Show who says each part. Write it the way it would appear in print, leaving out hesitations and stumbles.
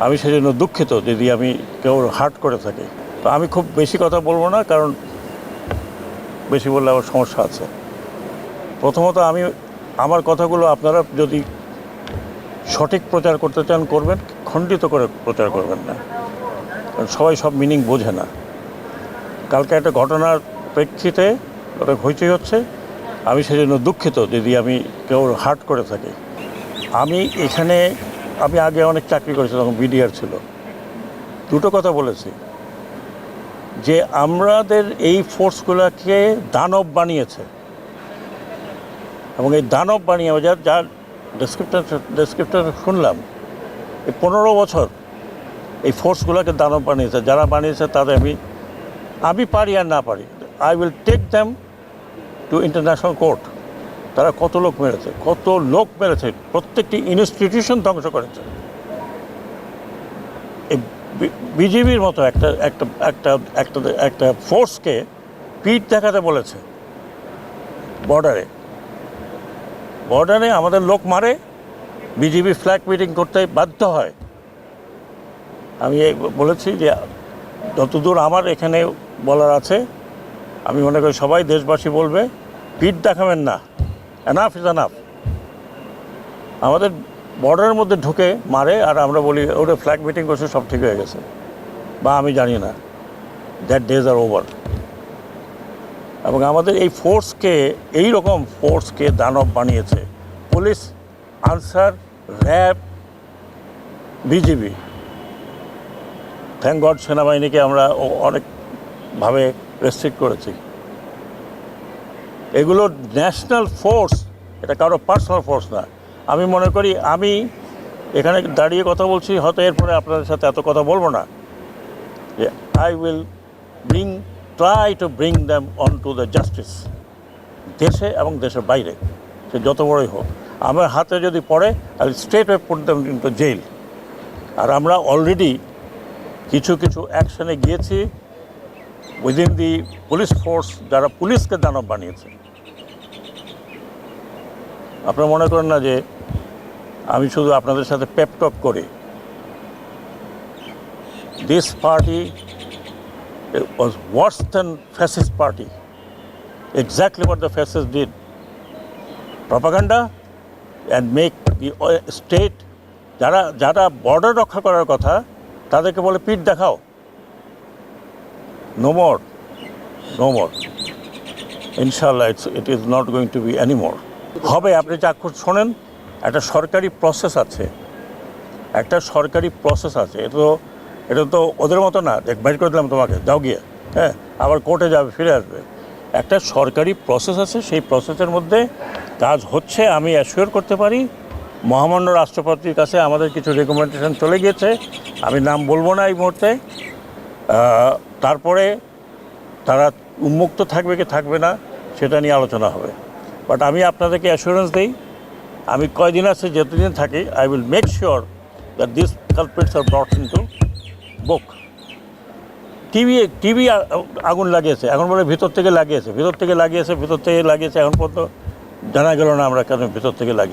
Speaker 1: আমি সেজন্য দুঃখিত যদি আমি কেউ হার্ট করে থাকি। তো আমি খুব বেশি কথা বলবো না, কারণ বেশি বললে আমার সমস্যা আছে। প্রথমত আমি আমার কথাগুলো আপনারা যদি সঠিক প্রচার করতে চান করবেন, খণ্ডিত করে প্রচার করবেন না, কারণ সবাই সব মিনিং বোঝে না। কালকে একটা ঘটনার প্রেক্ষিতে ওটা হইচই হচ্ছে, আমি সেজন্য দুঃখিত যদি আমি কেউ হার্ট করে থাকি। আমি আগে অনেক চাকরি করেছি, তখন বিডিআর ছিল। দুটো কথা বলেছি যে আমাদের এই ফোর্সগুলোকে দানব বানিয়েছে, এবং এই দানব বানিয়ে যার ডেসক্রিপটার শুনলাম, এই 15 বছর এই ফোর্সগুলোকে দানব বানিয়েছে। যারা বানিয়েছে তাদের আমি পারি আর না পারি, I will take them to international court. তারা কত লোক মেরেছে, প্রত্যেকটি ইনস্টিটিউশন ধ্বংস করেছে। এই বিজিবির মতো একটা একটা একটা একটা একটা ফোর্সকে পিঠ দেখাতে বলেছে বর্ডারে আমাদের লোক মারে, বিজিবি ফ্ল্যাগ মিটিং করতে বাধ্য হয়। আমি বলেছি যে যতদূর আমার এখানে বলার আছে, আমি মনে করি সবাই দেশবাসী বলবে, পিঠ দেখাবেন না, এনাফ ইজ এনাফ। আমাদের বর্ডারের মধ্যে ঢুকে মারে আর আমরা বলি ওটা ফ্ল্যাগ মিটিং করছে, সব ঠিক হয়ে গেছে, বা আমি জানি না, দ্যাট ডেজ আর ওভার। এবং আমাদের এই এইরকম ফোর্সকে দানব বানিয়েছে police, answer, RAB, BGB. Thank god সেনাবাহিনীকে আমরা অনেকভাবে রেস্ট্রিক্ট করেছি। এগুলো ন্যাশনাল ফোর্স, এটা কারো পার্সোনাল ফোর্স না। আমি মনে করি আমি এখানে দাঁড়িয়ে কথা বলছি, হয়তো এরপরে আপনাদের সাথে এত কথা বলবো না, যে I will try to bring them on to the justice, দেশে এবং দেশের বাইরে, সে যত বড়ই হোক। আমার হাতে যদি পড়ে, I will straight way put them into jail. আর আমরা অলরেডি কিছু অ্যাকশনে গিয়েছি উইদিন দি পুলিশ ফোর্স, যারা পুলিশকে দানব বানিয়েছে। আপনারা মনে করেন না যে আমি শুধু আপনাদের সাথে পেপটক করি। This party was worse than fascist party. Exactly what the fascists did. Propaganda and make the state, যারা বর্ডার রক্ষা করার কথা তাদেরকে বলে পিঠ দেখাও। No more. Inshallah, it is not going to be anymore. হবে, আপনি চাক্ষুষ শোনেন, একটা সরকারি প্রসেস আছে, এটা তো ওদের মতো না, বাইর করে দিলাম তোমাকে, যাও গিয়ে, হ্যাঁ, আবার কোর্টে যাবে, ফিরে আসবে। একটা সরকারি প্রসেস আছে, সেই প্রসেসের মধ্যে কাজ হচ্ছে। আমি অ্যাসিওর করতে পারি, মহামান্য রাষ্ট্রপতির কাছে আমাদের কিছু রেকমেন্ডেশন চলে গিয়েছে, আমি নাম বলবো না এই মুহূর্তে। তারপরে তারা উন্মুক্ত থাকবে কি থাকবে না সেটা নিয়ে আলোচনা হবে। বাট আমি আপনাদেরকে অ্যাসুরেন্স দিই, আমি কয়দিন আছে, যতদিন থাকি, I will make sure that this culprits are brought into book. TV আগুন লাগিয়েছে, এখন বলে ভিতর থেকে লাগিয়েছে, এখন পর্যন্ত জানা গেল না আমরা কেন ভিতর থেকে লাগিয়েছে।